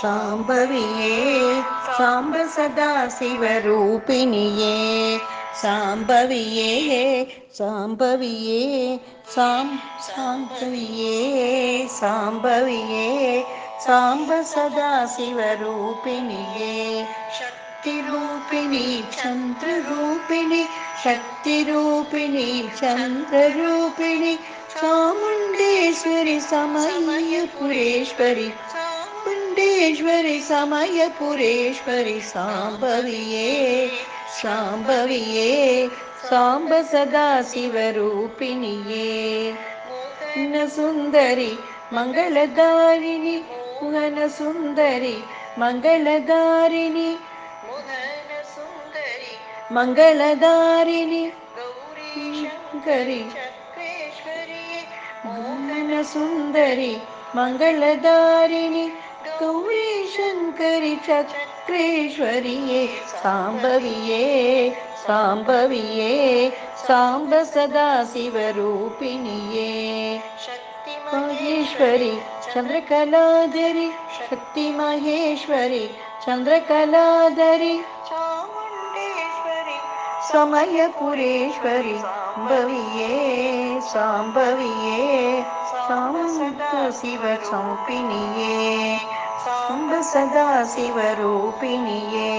சாம்பவியே சாம்ப சதா சிவரூபிணியே சாம்பவியே சாம்பவியே சாம்பவியே சாம்பவியே சாம்ப சதா சிவரூபிணியே சக்தி ரூபிணி சந்திர ரூபிணி சக்தி ரூபிணி சந்திர ரூபிணி சாமுண்டேஸ்வரி சமயபுரேஸ்வரி சாமுண்டேஸ்வரி சமயபுரேஸ்வரி சாம்பவியே சாம்பவியே சாம்ப சதா சிவரூபிணியே மோகன சுந்தரி மங்களதாரிணி மோகன சுந்தரி மங்களதாரிணி மோகன சுந்தரி மங்களதாரிணி கௌரி சங்கரி சக்ரேஸ்வரியே மோகன சுந்தரி மங்களதாரிணி கௌரி சங்கரி சக்ரேஸ்வரியே சாம்பவியே சாம்பவியே சாம்ப சதா சிவரூபிணியே சக்தி மகேஸ்வரி சந்திரகலாதரி சக்தி மகேஸ்வரி சந்திரகலாதரி சாமுண்டேஸ்வரி சமயபுரேஸ்வரி சாம்பவியே சாம்பவியே சாம்ப சதா சிவ சௌபினியே சாம்ப சதா சிவரூபிணியே